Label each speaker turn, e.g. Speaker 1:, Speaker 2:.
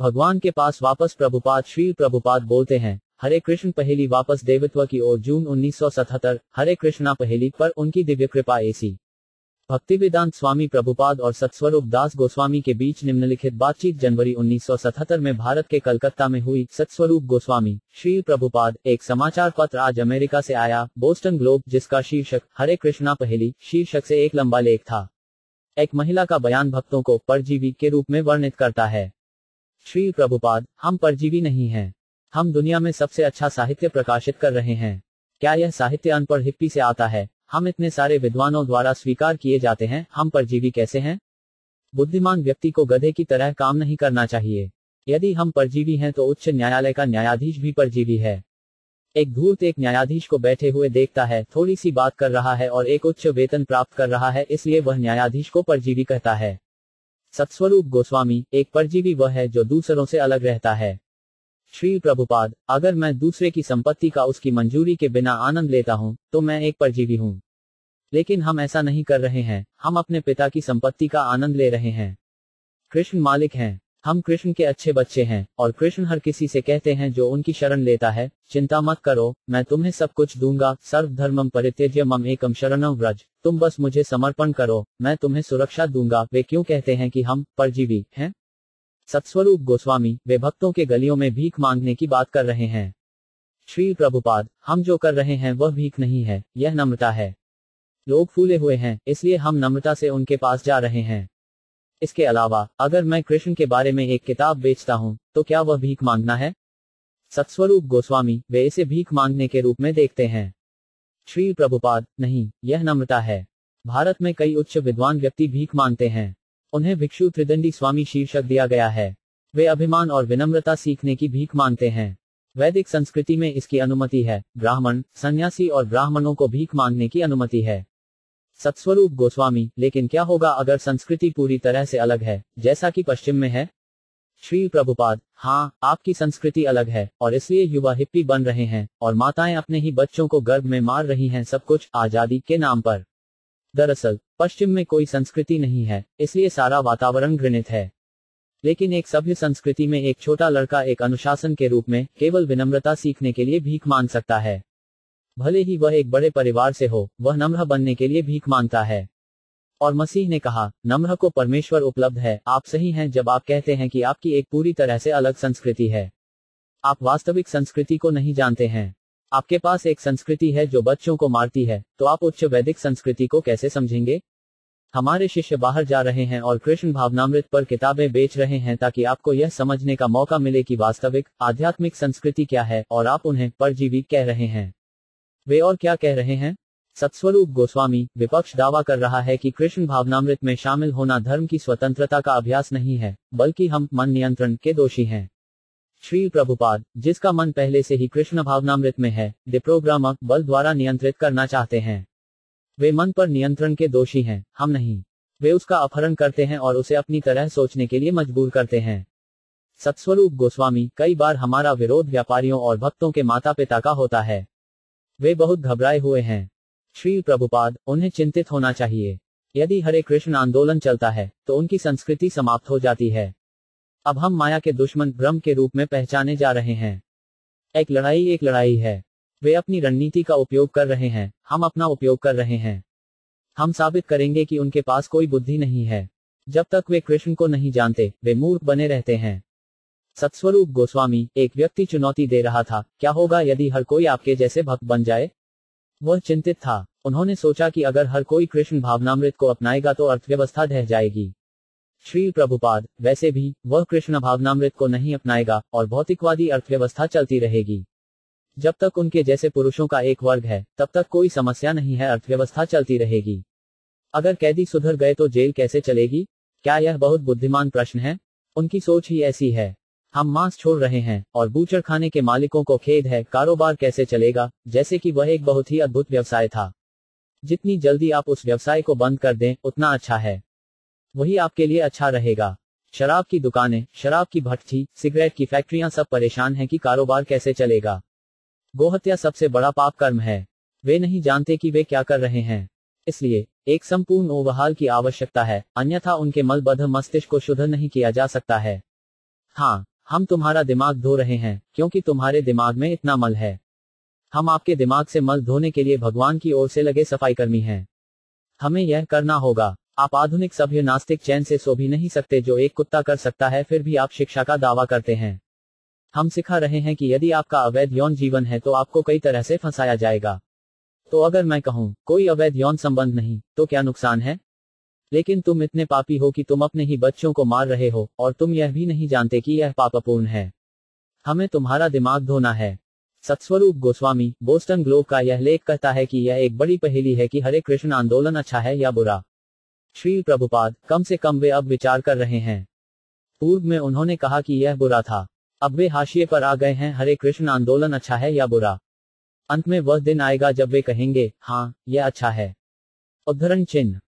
Speaker 1: भगवान के पास वापस प्रभुपाद श्री प्रभुपाद बोलते हैं, हरे कृष्ण पहेली वापस देवत्व की ओर जून 1977, हरे कृष्णा पहेली पर उनकी दिव्य कृपा ऐसी। भक्तिवेदांत स्वामी प्रभुपाद और सत्स्वरूप दास गोस्वामी के बीच निम्नलिखित बातचीत जनवरी 1977 में भारत के कलकत्ता में हुई। सत्स्वरूप गोस्वामी, श्री प्रभुपाद, एक समाचार पत्र आज अमेरिका से आया, बोस्टन ग्लोब, जिसका शीर्षक हरे कृष्णा पहेली शीर्षक से एक लंबा लेख था। एक महिला का बयान भक्तों को परजीवी के रूप में वर्णित करता है। श्री प्रभुपाद, हम परजीवी नहीं हैं। हम दुनिया में सबसे अच्छा साहित्य प्रकाशित कर रहे हैं। क्या यह साहित्य अनपढ़ हिप्पी से आता है? हम इतने सारे विद्वानों द्वारा स्वीकार किए जाते हैं, हम परजीवी कैसे हैं? बुद्धिमान व्यक्ति को गधे की तरह काम नहीं करना चाहिए। यदि हम परजीवी हैं तो उच्च न्यायालय का न्यायाधीश भी परजीवी है। एक धूर्त एक न्यायाधीश को बैठे हुए देखता है, थोड़ी सी बात कर रहा है और एक उच्च वेतन प्राप्त कर रहा है, इसलिए वह न्यायाधीश को परजीवी कहता है। सत्स्वरूप गोस्वामी, एक परजीवी वह है जो दूसरों से अलग रहता है। श्री प्रभुपाद, अगर मैं दूसरे की संपत्ति का उसकी मंजूरी के बिना आनंद लेता हूं, तो मैं एक परजीवी हूं। लेकिन हम ऐसा नहीं कर रहे हैं, हम अपने पिता की संपत्ति का आनंद ले रहे हैं। कृष्ण मालिक हैं, हम कृष्ण के अच्छे बच्चे हैं, और कृष्ण हर किसी से कहते हैं जो उनकी शरण लेता है, चिंता मत करो, मैं तुम्हें सब कुछ दूंगा, सर्वधर्मम परित्यज्य मम एकम शरणं व्रज, तुम बस मुझे समर्पण करो, मैं तुम्हें सुरक्षा दूंगा। वे क्यों कहते हैं कि हम परजीवी हैं? सत्स्वरूप गोस्वामी, वे भक्तों के गलियों में भीख मांगने की बात कर रहे हैं। श्री प्रभुपाद, हम जो कर रहे हैं वह भीख नहीं है, यह नम्रता है। लोग फूले हुए हैं, इसलिए हम नम्रता से उनके पास जा रहे हैं। इसके अलावा, अगर मैं कृष्ण के बारे में एक किताब बेचता हूं, तो क्या वह भीख मांगना है? सत्स्वरूप गोस्वामी, वे इसे भीख मांगने के रूप में देखते हैं। श्री प्रभुपाद, नहीं, यह नम्रता है। भारत में कई उच्च विद्वान व्यक्ति भीख मांगते हैं। उन्हें भिक्षु त्रिदंडी स्वामी शीर्षक दिया गया है। वे अभिमान और विनम्रता सीखने की भीख मांगते हैं। वैदिक संस्कृति में इसकी अनुमति है। ब्राह्मण, सन्यासी और ब्राह्मणों को भीख मांगने की अनुमति है। सत्स्वरूप गोस्वामी, लेकिन क्या होगा अगर संस्कृति पूरी तरह से अलग है, जैसा कि पश्चिम में है? श्री प्रभुपाद, हाँ, आपकी संस्कृति अलग है, और इसलिए युवा हिप्पी बन रहे हैं, और माताएं अपने ही बच्चों को गर्भ में मार रही हैं, सब कुछ आजादी के नाम पर। दरअसल, पश्चिम में कोई संस्कृति नहीं है, इसलिए सारा वातावरण घृणित है। लेकिन एक सभ्य संस्कृति में एक छोटा लड़का एक अनुशासन के रूप में केवल विनम्रता सीखने के लिए भीख मांग सकता है। भले ही वह एक बड़े परिवार से हो, वह नम्र बनने के लिए भीख मांगता है। और मसीह ने कहा, नम्र को परमेश्वर उपलब्ध है। आप सही हैं जब आप कहते हैं कि आपकी एक पूरी तरह से अलग संस्कृति है। आप वास्तविक संस्कृति को नहीं जानते हैं। आपके पास एक संस्कृति है जो बच्चों को मारती है, तो आप उच्च वैदिक संस्कृति को कैसे समझेंगे? हमारे शिष्य बाहर जा रहे हैं और कृष्ण भावनामृत पर किताबें बेच रहे हैं ताकि आपको यह समझने का मौका मिले कि वास्तविक आध्यात्मिक संस्कृति क्या है, और आप उन्हें परजीवी कह रहे हैं। वे और क्या कह रहे हैं? सत्स्वरूप गोस्वामी, विपक्ष दावा कर रहा है कि कृष्ण भावनामृत में शामिल होना धर्म की स्वतंत्रता का अभ्यास नहीं है, बल्कि हम मन नियंत्रण के दोषी हैं। श्री प्रभुपाद, जिसका मन पहले से ही कृष्ण भावनामृत में है, डिप्रोग्रामर बल द्वारा नियंत्रित करना चाहते हैं। वे मन पर नियंत्रण के दोषी हैं, हम नहीं। वे उसका अपहरण करते हैं और उसे अपनी तरह सोचने के लिए मजबूर करते हैं। सत्स्वरूप गोस्वामी, कई बार हमारा विरोध व्यापारियों और भक्तों के माता पिता का होता है। वे बहुत घबराए हुए हैं। श्री प्रभुपाद, उन्हें चिंतित होना चाहिए। यदि हरे कृष्ण आंदोलन चलता है, तो उनकी संस्कृति समाप्त हो जाती है। अब हम माया के दुश्मन भ्रम के रूप में पहचाने जा रहे हैं। एक लड़ाई है। वे अपनी रणनीति का उपयोग कर रहे हैं, हम अपना उपयोग कर रहे हैं। हम साबित करेंगे कि उनके पास कोई बुद्धि नहीं है। जब तक वे कृष्ण को नहीं जानते, वे मूर्ख बने रहते हैं। सत्स्वरूप गोस्वामी, एक व्यक्ति चुनौती दे रहा था, क्या होगा यदि हर कोई आपके जैसे भक्त बन जाए? वह चिंतित था। उन्होंने सोचा कि अगर हर कोई कृष्ण भावनामृत को अपनाएगा तो अर्थव्यवस्था ढह जाएगी। श्री प्रभुपाद, वैसे भी वह कृष्ण भावनामृत को नहीं अपनाएगा और भौतिकवादी अर्थव्यवस्था चलती रहेगी। जब तक उनके जैसे पुरुषों का एक वर्ग है, तब तक कोई समस्या नहीं है, अर्थव्यवस्था चलती रहेगी। अगर कैदी सुधर गए तो जेल कैसे चलेगी? क्या यह बहुत बुद्धिमान प्रश्न है? उनकी सोच ही ऐसी है। हम मांस छोड़ रहे हैं, और बूचड़ खाने के मालिकों को खेद है, कारोबार कैसे चलेगा, जैसे कि वह एक बहुत ही अद्भुत व्यवसाय था। जितनी जल्दी आप उस व्यवसाय को बंद कर दें, उतना अच्छा है। वही आपके लिए अच्छा रहेगा। शराब की दुकानें, शराब की भट्ठी, सिगरेट की फैक्ट्रियां सब परेशान हैं कि कारोबार कैसे चलेगा। गोहत्या सबसे बड़ा पाप कर्म है। वे नहीं जानते कि वे क्या कर रहे हैं। इसलिए एक संपूर्ण ओवरहाल की आवश्यकता है, अन्यथा उनके मलबद्ध मस्तिष्क को शुद्ध नहीं किया जा सकता है। हाँ, हम तुम्हारा दिमाग धो रहे हैं, क्योंकि तुम्हारे दिमाग में इतना मल है। हम आपके दिमाग से मल धोने के लिए भगवान की ओर से लगे सफाई कर्मी हैं। हमें यह करना होगा। आप आधुनिक सभ्य नास्तिक चैन से सो भी नहीं सकते जो एक कुत्ता कर सकता है, फिर भी आप शिक्षा का दावा करते हैं। हम सिखा रहे हैं कि यदि आपका अवैध यौन जीवन है तो आपको कई तरह से फंसाया जाएगा। तो अगर मैं कहूं कोई अवैध यौन संबंध नहीं, तो क्या नुकसान है? लेकिन तुम इतने पापी हो कि तुम अपने ही बच्चों को मार रहे हो, और तुम यह भी नहीं जानते कि यह पापपूर्ण है। हमें तुम्हारा दिमाग धोना है। सत्स्वरूप गोस्वामी, बोस्टन ग्लोब का यह लेख कहता है कि यह एक बड़ी पहेली है कि हरे कृष्ण आंदोलन अच्छा है या बुरा। श्री प्रभुपाद, कम से कम वे अब विचार कर रहे हैं। पूर्व में उन्होंने कहा कि यह बुरा था। अब वे हाशिए पर आ गए हैं, हरे कृष्ण आंदोलन अच्छा है या बुरा। अंत में वह दिन आएगा जब वे कहेंगे, हाँ, यह अच्छा है। उद्धरण चिन्ह।